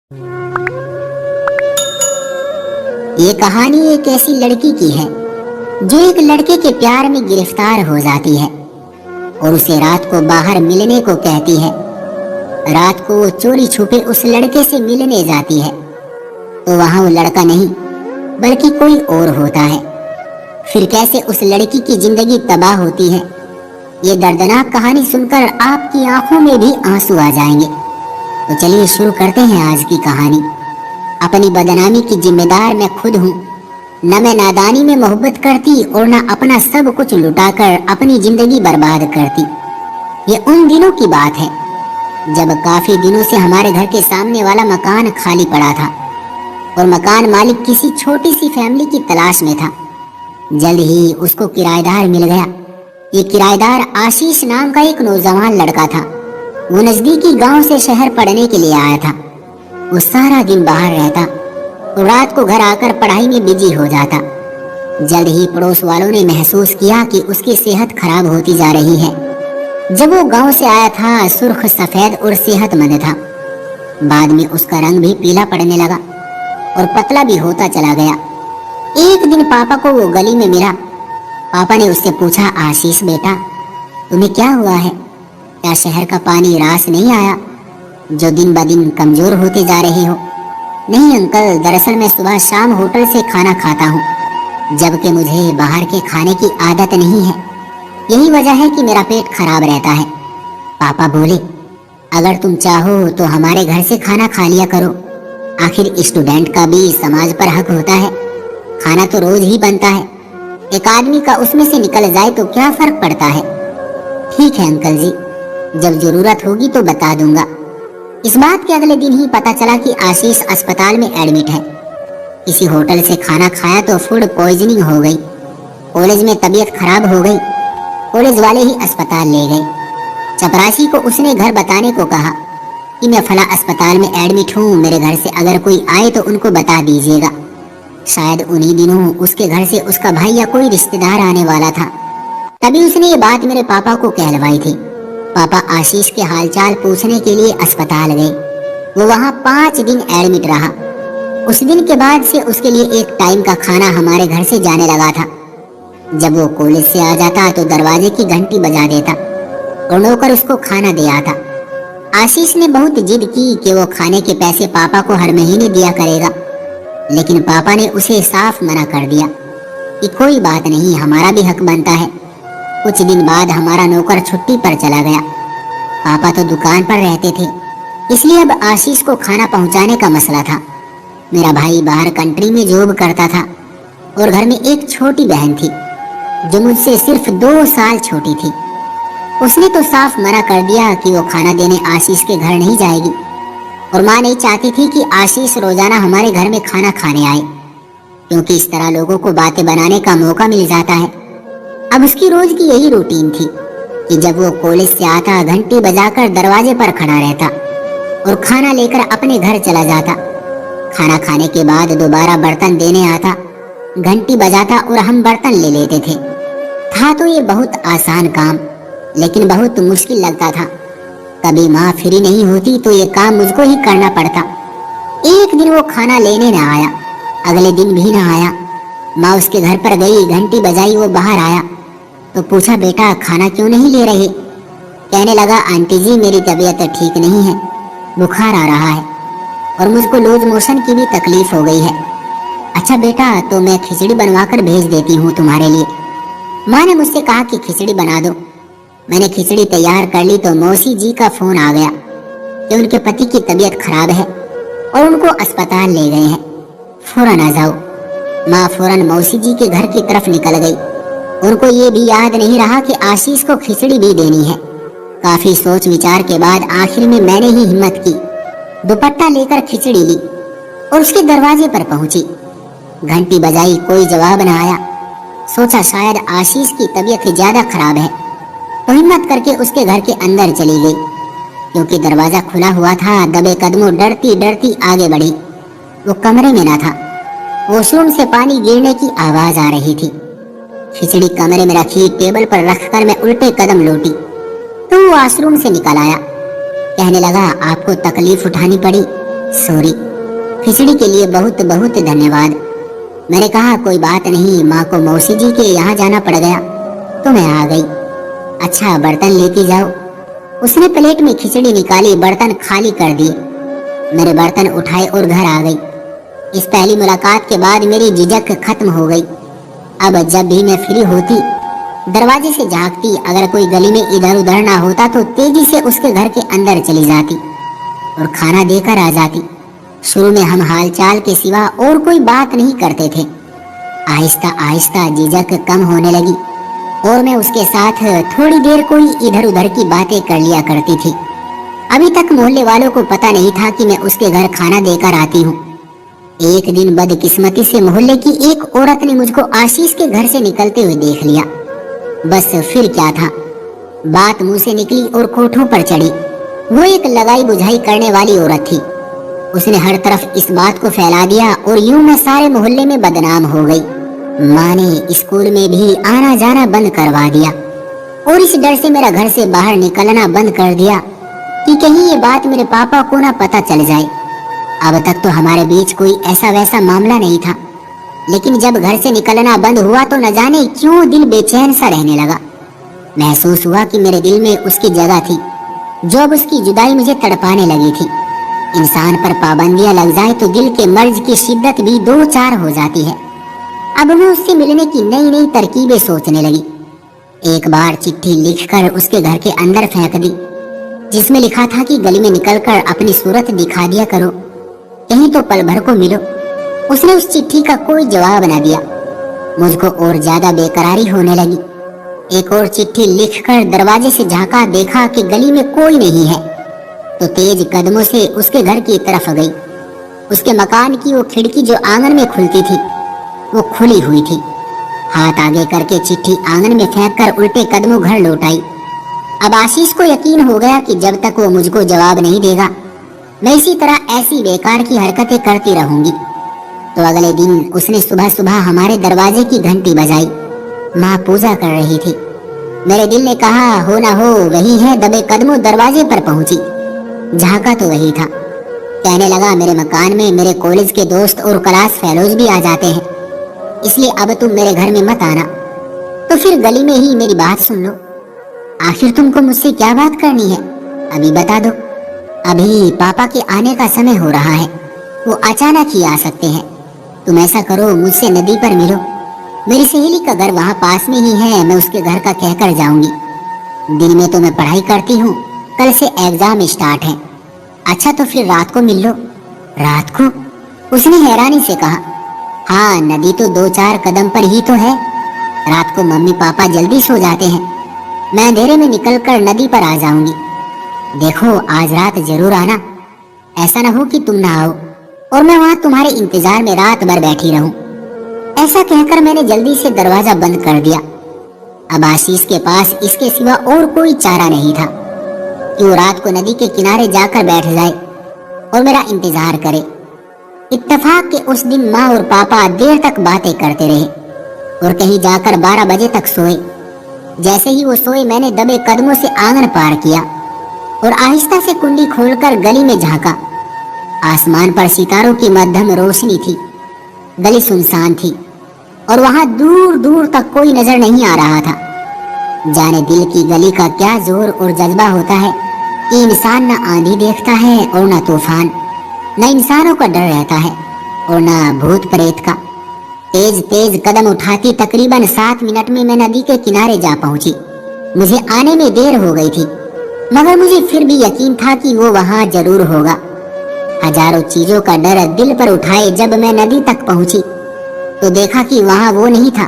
ये कहानी एक ऐसी लड़की की है जो एक लड़के के प्यार में गिरफ्तार हो जाती है और उसे रात को बाहर मिलने को कहती है। रात को वो चोरी छुपे उस लड़के से मिलने जाती है तो वहां वो लड़का नहीं बल्कि कोई और होता है। फिर कैसे उस लड़की की जिंदगी तबाह होती है, ये दर्दनाक कहानी सुनकर आपकी आंखों में भी आंसू आ जाएंगे। तो चलिए शुरू करते हैं आज की कहानी। अपनी बदनामी की जिम्मेदार मैं खुद हूँ। न मैं नादानी में मोहब्बत करती और न अपना सब कुछ लुटाकर अपनी जिंदगी बर्बाद करती। ये उन दिनों की बात है जब काफी दिनों से हमारे घर के सामने वाला मकान खाली पड़ा था और मकान मालिक किसी छोटी सी फैमिली की तलाश में था। जल्द ही उसको किराएदार मिल गया। ये किराएदार आशीष नाम का एक नौजवान लड़का था। वो नजदीकी गांव से शहर पढ़ने के लिए आया था। वो सारा दिन बाहर रहता और रात को घर आकर पढ़ाई में बिजी हो जाता। जल्द ही पड़ोस वालों ने महसूस किया कि उसकी सेहत खराब होती जा रही है। जब वो गांव से आया था सुर्ख सफेद और सेहतमंद था। बाद में उसका रंग भी पीला पड़ने लगा और पतला भी होता चला गया। एक दिन पापा को वो गली में मिला। पापा ने उससे पूछा, आशीष बेटा तुम्हें क्या हुआ है? क्या शहर का पानी रास नहीं आया जो दिन ब दिन कमजोर होते जा रहे हो? नहीं अंकल, दरअसल मैं सुबह शाम होटल से खाना खाता हूँ जबकि मुझे बाहर के खाने की आदत नहीं है। यही वजह है कि मेरा पेट खराब रहता है। पापा बोले, अगर तुम चाहो तो हमारे घर से खाना खा लिया करो। आखिर स्टूडेंट का भी समाज पर हक होता है। खाना तो रोज ही बनता है। एक आदमी का उसमें से निकल जाए तो क्या फर्क पड़ता है। ठीक है अंकल जी, जब जरूरत होगी तो बता दूंगा। इस बात के अगले दिन ही पता चला कि आशीष अस्पताल में एडमिट है। किसी होटल से खाना खाया तो फूड पॉइजनिंग हो गई। कॉलेज में तबीयत खराब हो गई। कॉलेज वाले ही अस्पताल ले गए। चपरासी को उसने घर बताने को कहा कि मैं फला अस्पताल में एडमिट हूँ, मेरे घर से अगर कोई आए तो उनको बता दीजिएगा। शायद उन्हीं दिनों उसके घर से उसका भाई या कोई रिश्तेदार आने वाला था। तभी उसने ये बात मेरे पापा को कहलवाई थी। पापा आशीष के हालचाल पूछने के लिए अस्पताल गए। वो वहाँ 5 दिन एडमिट रहा। उस दिन के बाद से उसके लिए एक टाइम का खाना हमारे घर से जाने लगा था। जब वो कॉलेज से आ जाता तो दरवाजे की घंटी बजा देता और नौकर उसको खाना दे आता। आशीष ने बहुत जिद की कि वो खाने के पैसे पापा को हर महीने दिया करेगा, लेकिन पापा ने उसे साफ मना कर दिया कि कोई बात नहीं, हमारा भी हक बनता है। कुछ दिन बाद हमारा नौकर छुट्टी पर चला गया। पापा तो दुकान पर रहते थे, इसलिए अब आशीष को खाना पहुंचाने का मसला था। मेरा भाई बाहर कंट्री में जॉब करता था और घर में एक छोटी बहन थी जो मुझसे सिर्फ 2 साल छोटी थी। उसने तो साफ मना कर दिया कि वो खाना देने आशीष के घर नहीं जाएगी और माँ नहीं चाहती थी कि आशीष रोजाना हमारे घर में खाना खाने आए, क्योंकि इस तरह लोगों को बातें बनाने का मौका मिल जाता है। अब उसकी रोज की यही रूटीन थी कि जब वो कॉलेज से आता घंटी बजाकर दरवाजे पर खड़ा रहता और खाना लेकर अपने घर चला जाता। खाना खाने के बाद दोबारा बर्तन देने आता, घंटी बजाता और हम बर्तन ले लेते थे। था तो ये बहुत आसान काम, लेकिन बहुत मुश्किल लगता था। कभी माँ फ्री नहीं होती तो ये काम मुझको ही करना पड़ता। एक दिन वो खाना लेने न आया, अगले दिन भी न आया। माँ उसके घर पर गई, घंटी बजाई, वो बाहर आया तो पूछा, बेटा खाना क्यों नहीं ले रहे? कहने लगा, आंटी जी मेरी तबीयत ठीक नहीं है, बुखार आ रहा है और मुझको लूज मोशन की भी तकलीफ हो गई है। अच्छा बेटा, तो मैं खिचड़ी बनवाकर भेज देती हूँ तुम्हारे लिए। माँ ने मुझसे कहा कि खिचड़ी बना दो। मैंने खिचड़ी तैयार कर ली तो मौसी जी का फोन आ गया कि उनके पति की तबीयत खराब है और उनको अस्पताल ले गए हैं, फौरन आ जाओ। माँ फौरन मौसी जी के घर की तरफ निकल गई। उनको ये भी याद नहीं रहा कि आशीष को खिचड़ी भी देनी है। काफी सोच विचार के बाद आखिर में मैंने ही हिम्मत की, दुपट्टा लेकर खिचड़ी ली और उसके दरवाजे पर पहुंची। घंटी बजाई, कोई जवाब न आया। सोचा शायद आशीष की तबीयत ज्यादा खराब है, तो हिम्मत करके उसके घर के अंदर चली गई। क्योंकि दरवाजा खुला हुआ था, दबे कदमों डरती डरती आगे बढ़ी। वो कमरे में न था। वॉशरूम से पानी गिरने की आवाज आ रही थी। खिचड़ी कमरे में रखी टेबल पर रखकर मैं उल्टे कदम लौटी तो वो वॉशरूम से निकल आया। कहने लगा, आपको तकलीफ उठानी पड़ी, सॉरी, खिचड़ी के लिए बहुत बहुत धन्यवाद। मैंने कहा कोई बात नहीं, माँ को मौसी जी के यहाँ जाना पड़ गया तो मैं आ गई। अच्छा बर्तन लेके जाओ। उसने प्लेट में खिचड़ी निकाली, बर्तन खाली कर दिए। मेरे बर्तन उठाए और घर आ गई। इस पहली मुलाकात के बाद मेरी झिझक खत्म हो गई। अब जब भी मैं फ्री होती दरवाजे से झांकती, अगर कोई गली में इधर उधर ना होता तो तेजी से उसके घर के अंदर चली जाती और खाना देकर आ जाती। शुरू में हम हालचाल के सिवा और कोई बात नहीं करते थे। आहिस्ता आहिस्ता झिझक कम होने लगी और मैं उसके साथ थोड़ी देर कोई इधर उधर की बातें कर लिया करती थी। अभी तक मोहल्ले वालों को पता नहीं था कि मैं उसके घर खाना देकर आती हूँ। एक दिन बदकिस्मती से मोहल्ले की एक औरत ने मुझको आशीष के घर से निकलते हुए देख लिया। बस फिर क्या था, बात मुंह से निकली और कोठों पर चढ़ी। वो एक लगाई बुझाई करने वाली औरत थी। उसने हर तरफ इस बात को फैला दिया और यूं मैं सारे मोहल्ले में बदनाम हो गई। माँ ने स्कूल में भी आना जाना बंद करवा दिया और इस डर से मेरा घर से बाहर निकलना बंद कर दिया कि कहीं ये बात मेरे पापा को ना पता चल जाए। अब तक तो हमारे बीच कोई ऐसा वैसा मामला नहीं था, लेकिन जब घर से निकलना बंद हुआ तो न जाने क्यों दिल बेचैन सा रहने लगा। महसूस हुआ कि मेरे दिल में उसकी जगह थी, जो अब उसकी जुदाई मुझे तड़पाने लगी थी। इंसान पर पाबंदियां लग जाए तो दिल के मर्ज की शिद्दत भी दो चार हो जाती है। अब मैं उससे मिलने की नई नई तरकीबें सोचने लगी। एक बार चिट्ठी लिखकर उसके घर के अंदर फेंक दी, जिसमें लिखा था कि गली में निकलकर अपनी सूरत दिखा दिया करो, कहीं तो पल भर को मिलो। उसने उस चिट्ठी का कोई जवाब न दिया। मुझको और ज्यादा बेकरारी होने लगी। एक और चिट्ठी लिखकर दरवाजे से झांका, देखा कि गली में कोई नहीं है तो तेज कदमों से उसके घर की तरफ गई। उसके मकान की वो खिड़की जो आंगन में खुलती थी वो खुली हुई थी। हाथ आगे करके चिट्ठी आंगन में फेंककर उल्टे कदमों घर लौट आई। अब आशीष को यकीन हो गया कि जब तक वो मुझको जवाब नहीं देगा मैं इसी तरह ऐसी बेकार की हरकतें करती रहूंगी। तो अगले दिन उसने सुबह सुबह हमारे दरवाजे की घंटी बजाई। माँ पूजा कर रही थी। मेरे दिल ने कहा हो ना हो वही है, दबे कदमों दरवाजे पर पहुंची। झांका तो वही था। कहने लगा मेरे मकान में मेरे कॉलेज के दोस्त और क्लास फेलोज भी आ जाते हैं, इसलिए अब तुम मेरे घर में मत आना। तो फिर गली में ही मेरी बात सुन लो। आखिर तुमको मुझसे क्या बात करनी है, अभी बता दो। अभी पापा के आने का समय हो रहा है, वो अचानक ही आ सकते हैं। तुम ऐसा करो, मुझसे नदी पर मिलो। मेरी सहेली का घर वहाँ पास में ही है, मैं उसके घर का कहकर जाऊंगी। दिन में तो मैं पढ़ाई करती हूँ, कल से एग्जाम स्टार्ट है। अच्छा तो फिर रात को मिल लो। रात को? उसने हैरानी से कहा। हाँ, नदी तो 2-4 कदम पर ही तो है। रात को मम्मी पापा जल्दी सो जाते हैं, मैं अंधेरे में निकलकर नदी पर आ जाऊंगी। देखो आज रात जरूर आना, ऐसा ना हो कि तुम ना आओ और मैं वहाँ तुम्हारे इंतजार में रात भर बैठी रहूं। ऐसा कहकर मैंने जल्दी से दरवाजा बंद कर दिया। अब आशीष के पास इसके सिवा और कोई चारा नहीं था कि वो रात को नदी के किनारे जाकर बैठ जाए और मेरा इंतजार करे। इत्तेफाक के उस दिन माँ और पापा देर तक बातें करते रहे और कहीं जाकर 12 बजे तक सोए। जैसे ही वो सोए मैंने दबे कदमों से आंगन पार किया और आहिस्ता से कुंडी खोलकर गली में झांका। आसमान पर सितारों की मध्यम रोशनी थी। गली सुनसान थी और वहां दूर दूर तक कोई नजर नहीं आ रहा था। जाने दिल की गली का क्या जोर और जज्बा होता है कि इंसान न आंधी देखता है और न तूफान, न इंसानों का डर रहता है और न भूत प्रेत का। तेज तेज कदम उठाती तकरीबन 7 मिनट में मैं नदी के किनारे जा पहुंची। मुझे आने में देर हो गई थी, मगर मुझे फिर भी यकीन था कि वो वहां जरूर होगा। हजारों चीजों का डर दिल पर उठाए जब मैं नदी तक पहुंची तो देखा कि वहां वो नहीं था।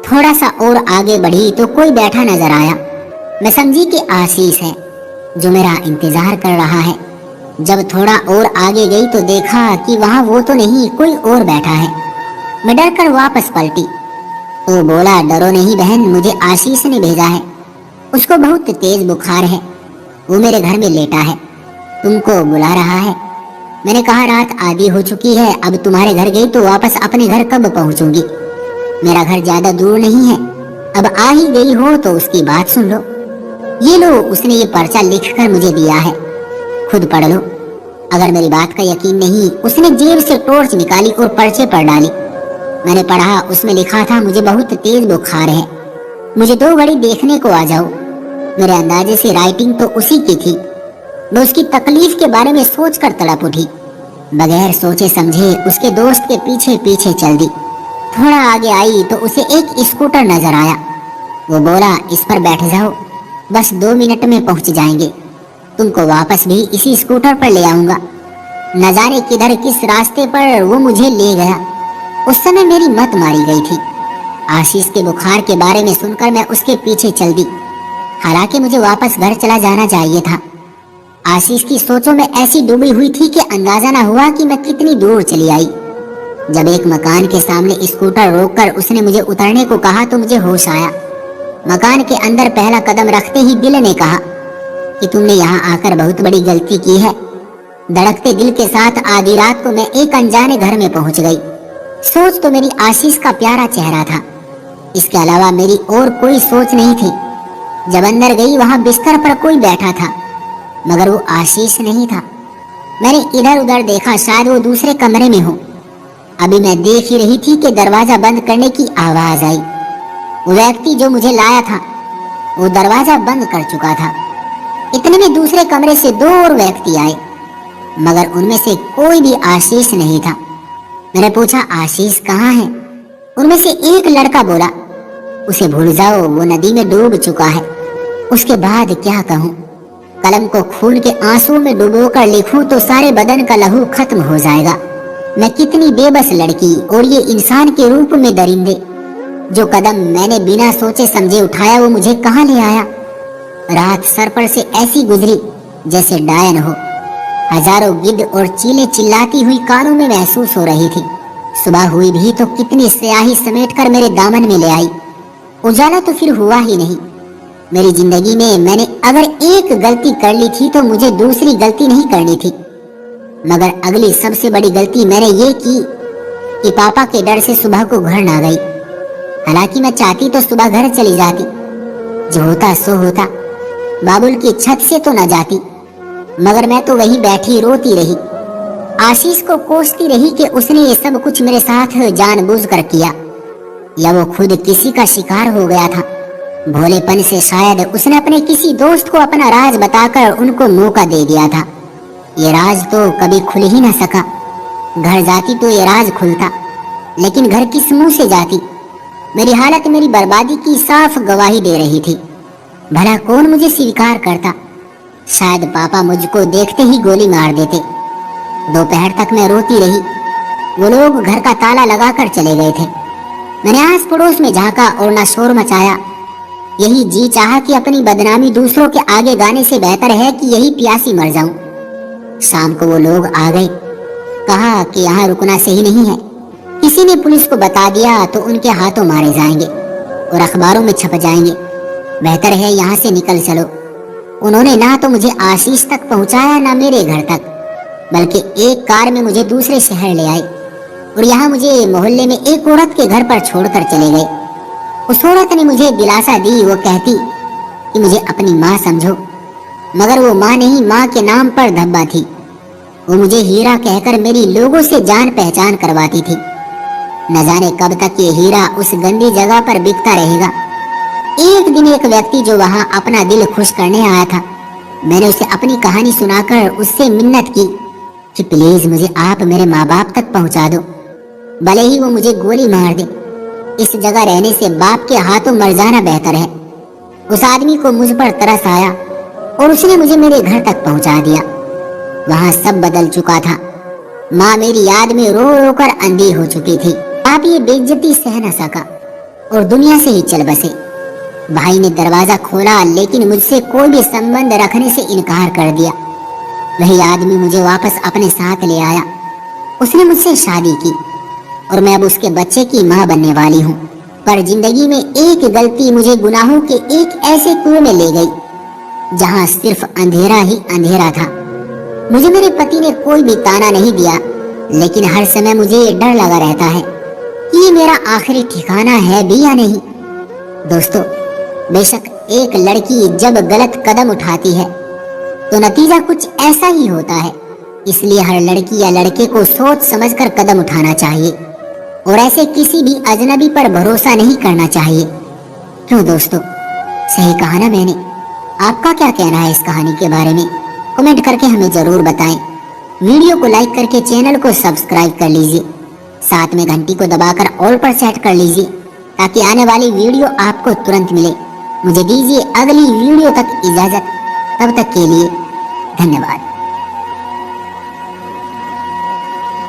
थोड़ा सा और आगे बढ़ी तो कोई बैठा नजर आया। मैं समझी कि आशीष है जो मेरा इंतजार कर रहा है। जब थोड़ा और आगे गई तो देखा कि वहां वो तो नहीं, कोई और बैठा है। मैं डर कर वापस पलटी तो बोला, डरो नहीं बहन, मुझे आशीष ने भेजा है। उसको बहुत तेज बुखार है, वो मेरे घर में लेटा है, तुमको बुला रहा है। मैंने कहा रात आधी हो चुकी है, अब तुम्हारे घर गई तो वापस अपने घर कब पहुंचूंगी? मेरा घर ज्यादा दूर नहीं है, अब आ ही गई हो तो उसकी बात सुन लो। ये लो, उसने ये पर्चा लिखकर मुझे दिया है, खुद पढ़ लो। अगर मेरी बात का यकीन नहीं, उसने जेब से टॉर्च निकाली और पर्चे पर डाली। मैंने पढ़ा, उसमें लिखा था, मुझे बहुत तेज बुखार है, मुझे 2 घड़ी देखने को आ जाओ। मेरे अंदाजे से राइटिंग तो उसी की थी। मैं उसकी तकलीफ के बारे में सोचकर तड़प उठी। बगैर सोचे समझे उसके दोस्त के पीछे पीछे चल दी। थोड़ा आगे आई तो उसे एक स्कूटर नजर आया। वो बोला, इस पर बैठ जाओ, बस 2 मिनट में पहुंच जाएंगे। तुमको वापस भी इसी स्कूटर पर ले आऊंगा। न जाने किधर किस रास्ते पर वो मुझे ले गया। उस समय मेरी मत मारी गई थी। आशीष के बुखार के बारे में सुनकर मैं उसके पीछे चल दी। हालांकि मुझे वापस घर चला जाना चाहिए था। आशीष की सोचों में ऐसी डूबी हुई थी कि अंदाजा न हुआ कि मैं कितनी दूर चली आई। जब एक मकान के सामने स्कूटर रोककर उसने मुझे उतरने को कहा तो मुझे होश आया। मकान के अंदर पहला कदम रखते ही दिल ने कहा कि तुमने यहाँ आकर बहुत बड़ी गलती की है। धड़कते दिल के साथ आधी रात को मैं एक अनजाने घर में पहुंच गई। सोच तो मेरी आशीष का प्यारा चेहरा था, इसके अलावा मेरी और कोई सोच नहीं थी। जब अंदर गई, वहां बिस्तर पर कोई बैठा था, मगर वो आशीष नहीं था। मैंने इधर उधर देखा, शायद वो दूसरे कमरे में हो। अभी मैं देख ही रही थी कि दरवाजा बंद करने की आवाज आई। वो व्यक्ति जो मुझे लाया था वो दरवाजा बंद कर चुका था। इतने में दूसरे कमरे से 2 और व्यक्ति आए, मगर उनमें से कोई भी आशीष नहीं था। मैंने पूछा, आशीष कहाँ है? उनमें से एक लड़का बोला, उसे भूल जाओ, वो नदी में डूब चुका है। उसके बाद क्या कहूँ? कलम को खून के आंसू में डुबोकर लिखूं तो सारे बदन का लहू खत्म हो जाएगा। मैं कितनी बेबस लड़की, और ये इंसान के रूप में दरिंदे। जो कदम मैंने बिना सोचे समझे उठाया वो मुझे कहाँ ले आया। रात सर पर से ऐसी गुजरी जैसे डायन हो। हजारों गिद्ध और चीलें चिल्लाती हुई कानों में महसूस हो रही थी। सुबह हुई भी तो कितनी स्याही समेटकर मेरे दामन में ले आई। उजाला तो फिर हुआ ही नहीं। मेरी जिंदगी में मैंने अगर एक गलती कर ली थी तो मुझे दूसरी गलती नहीं करनी थी। मगर अगली सबसे बड़ी गलती मैंने ये की कि पापा के डर से सुबह को घर ना गई। हालांकि मैं चाहती तो सुबह घर चली जाती, जो होता सो होता। बाबुल की छत से तो न जाती, मगर मैं तो वहीं बैठी रोती रही। आशीष को कोसती रही कि उसने ये सब कुछ मेरे साथ जानबूझकर किया, या वो खुद किसी का शिकार हो गया था। भोलेपन से शायद उसने अपने किसी दोस्त को अपना राज बताकर उनको मौका दे दिया था। ये राज तो कभी खुल ही न सका। घर जाती तो ये राज खुलता, लेकिन घर किस मुंह से जाती? मेरी हालत मेरी बर्बादी की साफ गवाही दे रही थी। भला कौन मुझे स्वीकार करता? शायद पापा मुझको देखते ही गोली मार देते। दोपहर तक मैं रोती रही। वो लोग घर का ताला लगाकर चले गए थे। मैंने आस पड़ोस में झांका और न शोर मचाया। यही जी चाहा कि अपनी बदनामी दूसरों के आगे गाने से बेहतर है कि यही प्यासी मर जाऊं। शाम को वो लोग आ गए। कहा कि यहाँ रुकना सही नहीं है, किसी ने पुलिस को बता दिया तो उनके हाथों मारे जाएंगे और अखबारों में छप जाएंगे। बेहतर है यहाँ से निकल चलो। उन्होंने ना तो मुझे आशीष तक पहुँचाया, ना मेरे घर तक, बल्कि एक कार में मुझे दूसरे शहर ले आए और यहाँ मुझे मोहल्ले में एक औरत के घर पर छोड़कर चले गए। उस औरत ने मुझे दिलासा दी। वो कहती कि मुझे अपनी माँ समझो, मगर वो माँ नहीं, माँ के नाम पर धब्बा थी। वो मुझे हीरा कहकर मेरी लोगों से जान पहचान करवाती थी। न जाने कब तक ये हीरा उस गंदी जगह पर बिकता रहेगा। एक दिन एक व्यक्ति जो वहां अपना दिल खुश करने आया था, मैंने उसे अपनी कहानी सुनाकर उससे मिन्नत की कि प्लीज मुझे आप मेरे माँ बाप तक पहुंचा दो, भले ही वो मुझे गोली मार दे। इस जगह रहने से बाप के हाथों मर जाना बेहतर है। उस आदमी को मुझ पर तरस आया और उसने मुझे मेरे घर तक पहुंचा दिया। वहां सब बदल चुका था। माँ मेरी याद में रो रो कर अंधी हो चुकी थी। आप ये बेइज्जती सह न सका और दुनिया से ही चल बसे। भाई ने दरवाजा खोला, लेकिन मुझसे कोई भी संबंध रखने से इनकार कर दिया। वही आदमी मुझे वापस अपने साथ ले आया। उसने मुझसे शादी की और मैं अब उसके बच्चे की माँ बनने वाली हूँ। पर जिंदगी में एक गलती मुझे गुनाहों के एक ऐसे कुएं में ले गई जहाँ सिर्फ अंधेरा ही अंधेरा था। मुझे मेरे पति ने कोई भी ताना नहीं दिया, लेकिन हर समय मुझे ये डर लगा रहता है कि ये मेरा आखिरी ठिकाना है भी या नहीं। दोस्तों, बेशक एक लड़की जब गलत कदम उठाती है तो नतीजा कुछ ऐसा ही होता है। इसलिए हर लड़की या लड़के को सोच समझकर कदम उठाना चाहिए और ऐसे किसी भी अजनबी पर भरोसा नहीं करना चाहिए। क्यों दोस्तों, सही कहा ना मैंने? आपका क्या कहना है इस कहानी के बारे में? कमेंट करके हमें जरूर बताएं। वीडियो को लाइक करके चैनल को सब्सक्राइब कर लीजिए, साथ में घंटी को दबाकर ऑल पर सेट कर लीजिए ताकि आने वाली वीडियो आपको तुरंत मिले। मुझे दीजिए अगली वीडियो तक इजाजत, तब तक के लिए धन्यवाद।